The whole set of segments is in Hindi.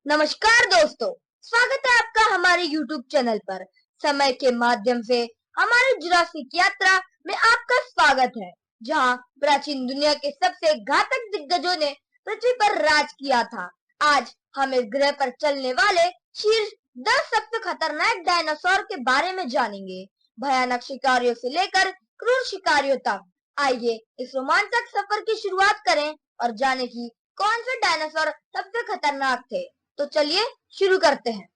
नमस्कार दोस्तों, स्वागत है आपका हमारे YouTube चैनल पर। समय के माध्यम से हमारी जुरासिक यात्रा में आपका स्वागत है, जहां प्राचीन दुनिया के सबसे घातक दिग्गजों ने पृथ्वी पर राज किया था। आज हम इस ग्रह पर चलने वाले शीर्ष 10 सबसे खतरनाक डायनासोर के बारे में जानेंगे, भयानक शिकारियों से लेकर क्रूर शिकारियों तक। आइए इस रोमांचक सफर की शुरुआत करें और जाने की कौन से डायनासोर सबसे खतरनाक थे। तो चलिए शुरू करते हैं।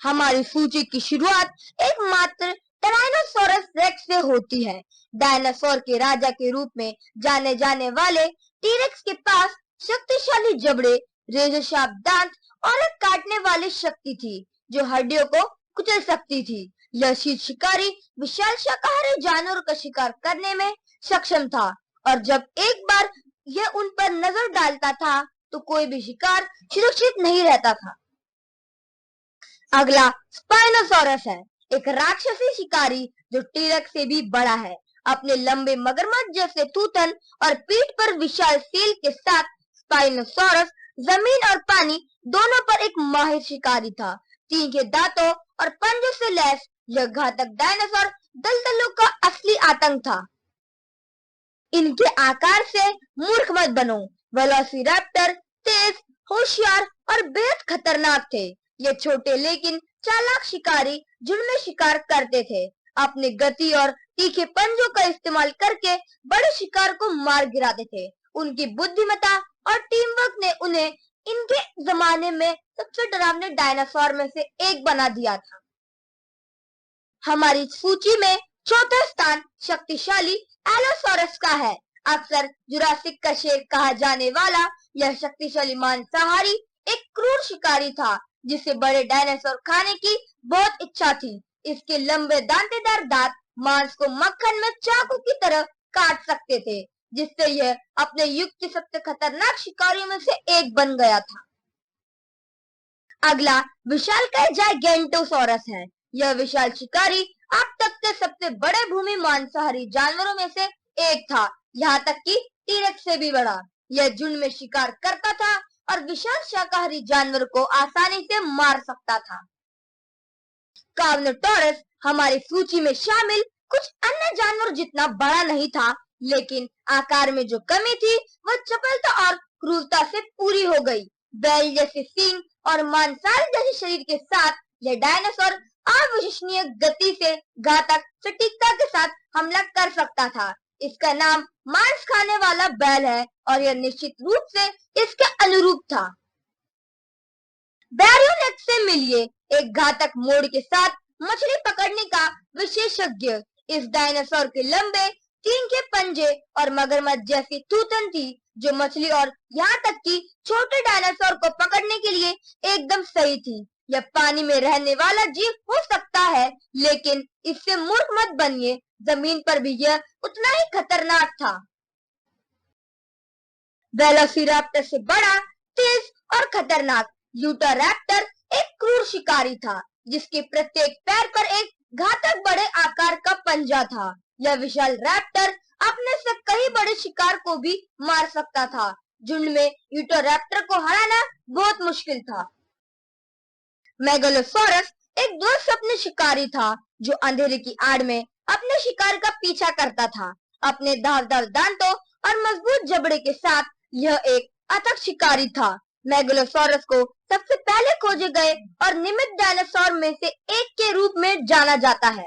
हमारी सूची की शुरुआत एकमात्र टायरानोसोरस रेक्स से होती है। डायनासोर के राजा के रूप में जाने जाने वाले टीरेक्स के पास शक्तिशाली जबड़े, रेज़रशार्प दांत और एक काटने वाली शक्ति थी जो हड्डियों को कुचल सकती थी। यह शीर्ष शिकारी विशाल शाकाहारी जानवरों का शिकार करने में सक्षम था और जब एक बार यह उन पर नजर डालता था तो कोई भी शिकार सुरक्षित नहीं रहता था। अगला स्पाइनोसॉरस है, एक राक्षसी शिकारी जो टीरेक्स से भी बड़ा है। अपने लंबे मगरमच्छ जैसे थूथन और पीठ पर विशाल सील के साथ स्पाइनोसॉरस जमीन और पानी दोनों पर एक माहिर शिकारी था। तीखे दांतों और पंजों से लैस यह घातक डायनासोर दलदलों का असली आतंक था। इनके आकार से मूर्ख मत बनो। वेलोसिरैप्टर तेज, होशियार और बेहद खतरनाक थे। ये छोटे लेकिन चालाक शिकारी झुंड में शिकार करते थे। अपनी गति और तीखे पंजों का इस्तेमाल करके बड़े शिकार को मार गिराते थे। उनकी बुद्धिमत्ता और टीम वर्क ने उन्हें इनके जमाने में सबसे डरावने डायनासोर में से एक बना दिया था। हमारी सूची में चौथा स्थान शक्तिशाली एलोसोरस का है। अक्सर जुरासिक का शेर कहा जाने वाला यह शक्तिशाली मांसाहारी एक क्रूर शिकारी था जिसे बड़े डायनासोर खाने की बहुत इच्छा थी। इसके लंबे दांतेदार दांत मांस को मक्खन में चाकू की तरह काट सकते थे, जिससे यह अपने युग के सबसे खतरनाक शिकारियों में से एक बन गया था। अगला विशालकाय जायगेंटोसोरस है। यह विशाल शिकारी अब तक के सबसे बड़े भूमि मांसाहारी जानवरों में से एक था, यहाँ तक कि टीरेक्स से भी बड़ा। यह झुंड में शिकार करता था और विशाल शाकाहारी जानवर को आसानी से मार सकता था। कार्नोटोरस हमारी सूची में शामिल कुछ अन्य जानवर जितना बड़ा नहीं था, लेकिन आकार में जो कमी थी वह चपलता और क्रूरता से पूरी हो गई। बैल जैसे सींग और मांसाहारी जैसे शरीर के साथ यह डायनासोर अविश्वसनीय गति से घातक सटीकता के साथ हमला कर सकता था। इसका नाम मांस खाने वाला बैल है और यह निश्चित रूप से इसके अनुरूप था। बैरियोनेक्स से मिलिए, एक घातक मोड़ के साथ मछली पकड़ने का विशेषज्ञ। इस डायनासोर के लंबे तीखे पंजे और मगरमच्छ जैसी थूथन थी जो मछली और यहाँ तक कि छोटे डायनासोर को पकड़ने के लिए एकदम सही थी। यह पानी में रहने वाला जीव हो सकता है, लेकिन इससे मूर्ख मत बनिए, जमीन पर भी यह उतना ही खतरनाक था। वेलोसिरैप्टर से बड़ा, तेज और खतरनाक यूटारैप्टर एक क्रूर शिकारी था जिसके प्रत्येक पैर पर एक घातक बड़े आकार का पंजा था। यह विशाल रैप्टर अपने से कई बड़े शिकार को भी मार सकता था। झुंड में यूटारैप्टर को हराना बहुत मुश्किल था। मेगालोसोरस एक दुस्वप्न शिकारी था जो अंधेरे की आड़ में अपने शिकार का पीछा करता था। अपने धारदार दांतों और मजबूत जबड़े के साथ यह एक अथक शिकारी था। मेगालोसोरस को सबसे पहले खोजे गए और निमित डायनासोर में से एक के रूप में जाना जाता है।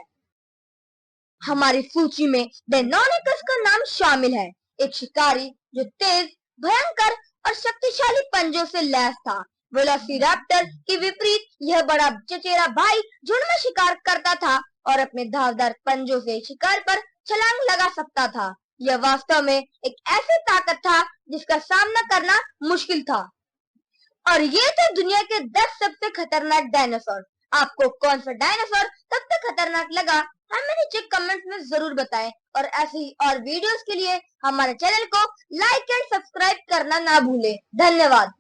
हमारी सूची में डेनोनिकस का नाम शामिल है, एक शिकारी जो तेज, भयंकर और शक्तिशाली पंजों से लैस था। वेलोसिरैप्टर के विपरीत यह बड़ा चचेरा भाई झुंड में शिकार करता था और अपने धारदार पंजों से शिकार पर छलांग लगा सकता था। यह वास्तव में एक ऐसी ताकत था जिसका सामना करना मुश्किल था। और ये थे दुनिया के 10 सबसे खतरनाक डायनासोर। आपको कौन सा डायनासोर सबसे खतरनाक लगा हमें नीचे कमेंट्स में जरूर बताएं और ऐसे ही और वीडियोस के लिए हमारे चैनल को लाइक एंड सब्सक्राइब करना ना भूलें। धन्यवाद।